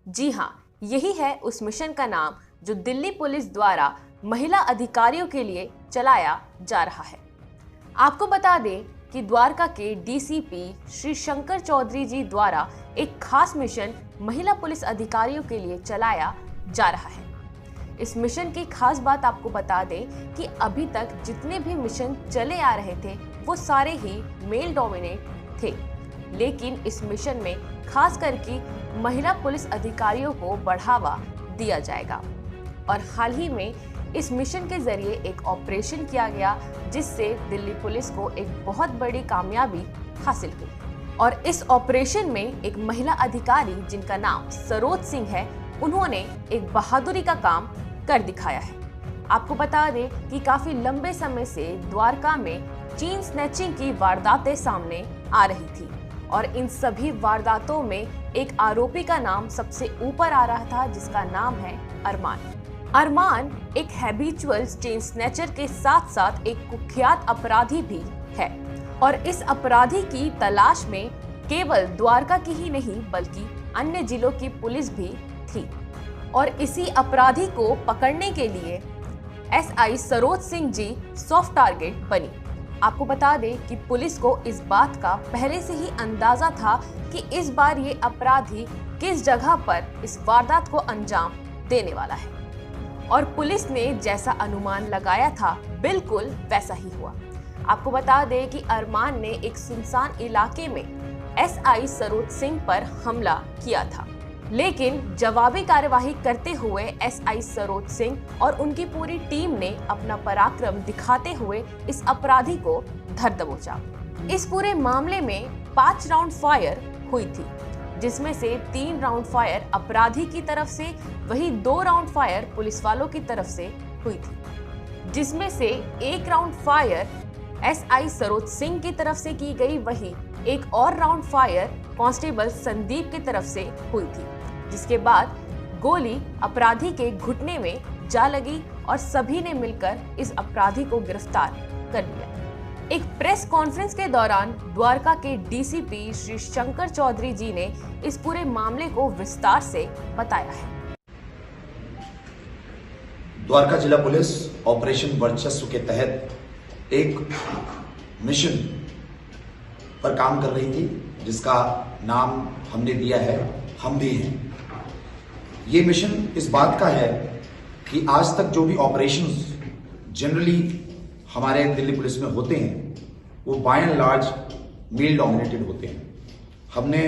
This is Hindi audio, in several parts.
जी हाँ, यही है उस मिशन का नाम जो दिल्ली पुलिस द्वारा महिला अधिकारियों के लिए चलाया जा रहा है। आपको बता दें कि द्वारका के डीसीपी श्री शंकर चौधरी जी द्वारा एक खास मिशन महिला पुलिस अधिकारियों के लिए चलाया जा रहा है। इस मिशन की खास बात आपको बता दें कि अभी तक जितने भी मिशन चले आ रहे थे वो सारे ही मेल डोमिनेट थे, लेकिन इस मिशन में खास करके महिला पुलिस अधिकारियों को बढ़ावा दिया जाएगा। और हाल ही में इस मिशन के जरिए एक ऑपरेशन किया गया जिससे दिल्ली पुलिस को एक बहुत बड़ी कामयाबी हासिल हुई। और इस ऑपरेशन में एक महिला अधिकारी जिनका नाम सरोज सिंह है, उन्होंने एक बहादुरी का काम कर दिखाया है। आपको बता दें कि काफी लंबे समय से द्वारका में चेन स्नैचिंग की वारदातें सामने आ रही थी और इन सभी वारदातों में एक आरोपी का नाम सबसे ऊपर आ रहा था जिसका नाम है अरमान। अरमान एक हैबिचुअल चेन स्नैचर के साथ साथ एक कुख्यात अपराधी भी है और इस अपराधी की तलाश में केवल द्वारका की ही नहीं बल्कि अन्य जिलों की पुलिस भी थी। और इसी अपराधी को पकड़ने के लिए SI Saroj Singh ji soft target बनी। आपको बता दें कि पुलिस को इस बात का पहले से ही अंदाजा था कि इस बार ये अपराधी किस जगह पर इस वारदात को अंजाम देने वाला है और पुलिस ने जैसा अनुमान लगाया था बिल्कुल वैसा ही हुआ। आपको बता दें कि अरमान ने एक सुनसान इलाके में एसआई सरोज सिंह पर हमला किया था, लेकिन जवाबी कार्यवाही करते हुए एसआई सरोज सिंह और उनकी पूरी टीम ने अपना पराक्रम दिखाते हुए इस अपराधी को धर दबोचा। इस पूरे मामले में 5 राउंड फायर हुई थी, जिसमें से 3 राउंड फायर अपराधी की तरफ से वही 2 राउंड फायर पुलिस वालों की तरफ से हुई थी, जिसमें से 1 round fire SI Saroj Singh की तरफ से की गई, वही एक और राउंड फायर कांस्टेबल संदीप की तरफ से हुई थी, जिसके बाद गोली अपराधी के घुटने में जा लगी और सभी ने मिलकर इस अपराधी को गिरफ्तार कर लिया। एक प्रेस कॉन्फ्रेंस के दौरान द्वारका के डीसीपी श्री शंकर चौधरी जी ने इस पूरे मामले को विस्तार से बताया है। द्वारका जिला पुलिस ऑपरेशन वर्चस्व के तहत एक मिशन पर काम कर रही थी जिसका नाम हमने दिया है हम भी हैं। ये मिशन इस बात का है कि आज तक जो भी ऑपरेशंस जनरली हमारे दिल्ली पुलिस में होते हैं वो by and large male dominated होते हैं। हमने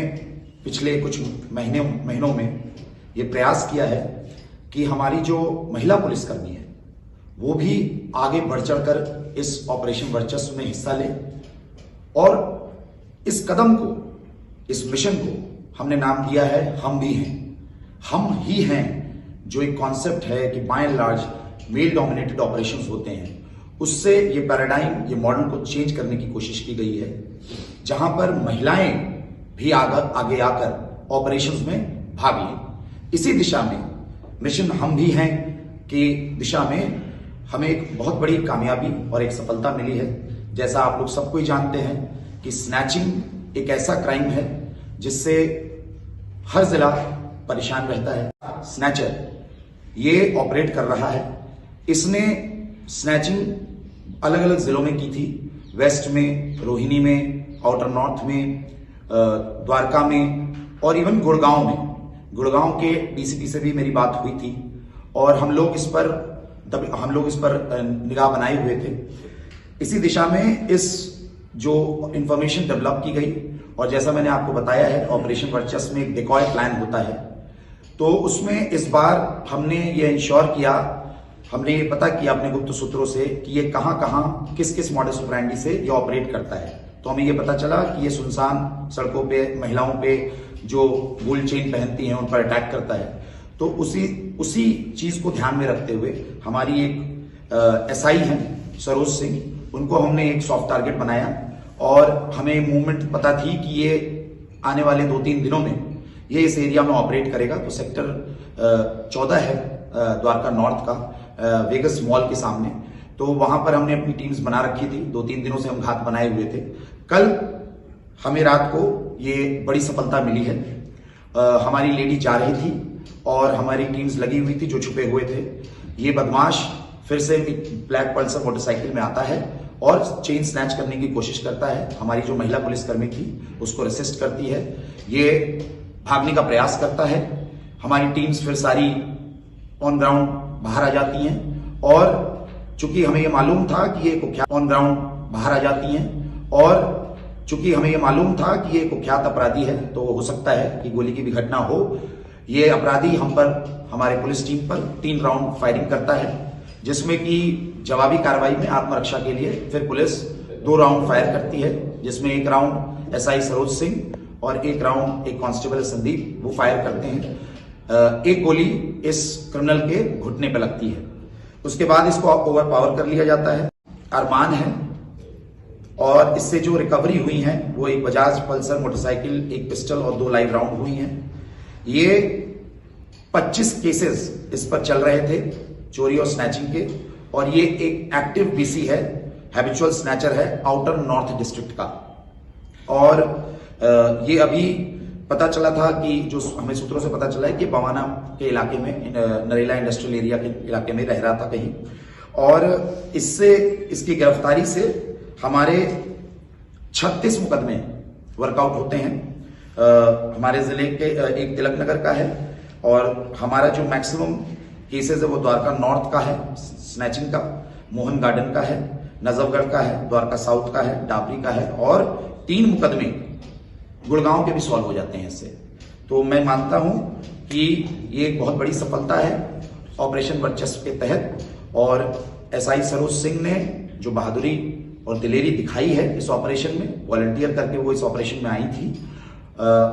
पिछले कुछ महीनों में ये प्रयास किया है कि हमारी जो महिला पुलिसकर्मी है वो भी आगे बढ़ चढ़कर इस ऑपरेशन वर्चस्व में हिस्सा ले और इस कदम को, इस मिशन को हमने नाम दिया है हम भी हैं। हम ही हैं जो एक कॉन्सेप्ट है कि by and large male dominated operations होते हैं, उससे ये पैराडाइम, ये मॉडल को चेंज करने की कोशिश की गई है, जहां पर महिलाएं भी आगे आकर ऑपरेशंस में भाग लें। इसी दिशा में मिशन हम भी हैं कि दिशा में हमें एक बहुत बड़ी कामयाबी और एक सफलता मिली है। जैसा आप लोग सबको ही जानते हैं कि स्नैचिंग एक ऐसा क्राइम है जिससे हर जिला परेशान रहता है। स्नैचर ये ऑपरेट कर रहा है, इसने स्नैचिंग अलग अलग जिलों में की थी, वेस्ट में, रोहिणी में, आउटर नॉर्थ में, द्वारका में और इवन गुड़गांव में। गुड़गांव के डीसीपी से भी मेरी बात हुई थी और हम लोग इस पर निगाह बनाए हुए थे। इसी दिशा में इस जो इंफॉर्मेशन डेवलप की गई और जैसा मैंने आपको बताया है ऑपरेशन वर्चस्व में एक डिकॉय प्लान होता है, तो उसमें इस बार हमने ये इंश्योर किया, हमने ये पता किया अपने गुप्त सूत्रों से कि ये कहां किस किस मॉडस ऑपरेंडी से ये ऑपरेट करता है। तो हमें ये पता चला कि ये सुनसान सड़कों पे महिलाओं पे जो गोल्ड चेन पहनती हैं उन पर अटैक करता है। तो उसी चीज को ध्यान में रखते हुए हमारी एक एसआई हैं सरोज सिंह, उनको हमने एक सॉफ्ट टारगेट बनाया और हमें मूवमेंट पता थी कि ये आने वाले 2-3 दिनों में ये इस एरिया में ऑपरेट करेगा। तो सेक्टर 14 है द्वारका नॉर्थ का, वेगस मॉल के सामने, तो वहां पर हमने अपनी टीम्स बना रखी थी। 2-3 दिनों से हम घात बनाए हुए थे। कल हमें रात को ये बड़ी सफलता मिली है हमारी लेडी जा रही थी और हमारी टीम्स लगी हुई थी जो छुपे हुए थे। ये बदमाश फिर से ब्लैक पल्सर मोटरसाइकिल में आता है और चेन स्नैच करने की कोशिश करता है। हमारी जो महिला पुलिसकर्मी थी उसको रेसिस्ट करती है। ये भागने का प्रयास करता है। हमारी टीम्स फिर सारी ऑन ग्राउंड बाहर आ जाती हैं और चूंकि हमें ये मालूम था कि ये कुख्यात ऑन ग्राउंड बाहर आ जाती हैं और चूंकि हमें ये मालूम था कि ये कुख्यात अपराधी है, तो हो सकता है कि गोली की भी घटना हो। ये अपराधी हम पर, हमारे पुलिस टीम पर 3 राउंड फायरिंग करता है, जिसमें कि जवाबी कार्रवाई में आत्मरक्षा के लिए फिर पुलिस 2 राउंड फायर करती है, जिसमें 1 राउंड एसआई सरोज सिंह और 1 राउंड एक कांस्टेबल संदीप वो फायर करते हैं। एक गोली इस क्रिमिनल के घुटने पर लगती है। उसके बाद इसको ओवर पावर कर लिया जाता है। अरमान है और इससे जो रिकवरी हुई है वो एक बजाज पल्सर मोटरसाइकिल, 1 पिस्टल और 2 लाइव राउंड हुई हैं। ये 25 केसेस इस पर चल रहे थे चोरी और स्नैचिंग के, और ये एक एक्टिव बीसी है, हैबिचुअल स्नैचर है आउटर नॉर्थ डिस्ट्रिक्ट का। और ये अभी पता चला था कि जो हमें सूत्रों से पता चला है कि बवाना के इलाके में, नरेला इंडस्ट्रियल एरिया के इलाके में रह रहा था कहीं, और इससे इसकी गिरफ्तारी से हमारे 36 मुकदमे वर्कआउट होते हैं। हमारे जिले के एक तिलक नगर का है और हमारा जो मैक्सिमम केसेस है वो द्वारका नॉर्थ का है स्नैचिंग का, मोहन गार्डन का है, नजफगढ़ का है, द्वारका साउथ का है, डाबरी का है, और 3 मुकदमे गुड़गांव के भी सॉल्व हो जाते हैं इससे। तो मैं मानता हूं कि ये एक बहुत बड़ी सफलता है ऑपरेशन वर्चस्व के तहत, और एसआई सरोज सिंह ने जो बहादुरी और दिलेरी दिखाई है इस ऑपरेशन में, वॉलंटियर करके वो इस ऑपरेशन में आई थी,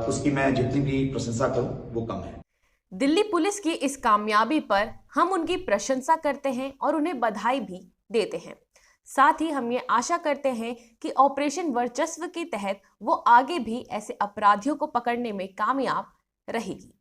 उसकी मैं जितनी भी प्रशंसा करूं वो कम है। दिल्ली पुलिस की इस कामयाबी पर हम उनकी प्रशंसा करते हैं और उन्हें बधाई भी देते हैं। साथ ही हम ये आशा करते हैं कि ऑपरेशन वर्चस्व के तहत वो आगे भी ऐसे अपराधियों को पकड़ने में कामयाब रहेगी।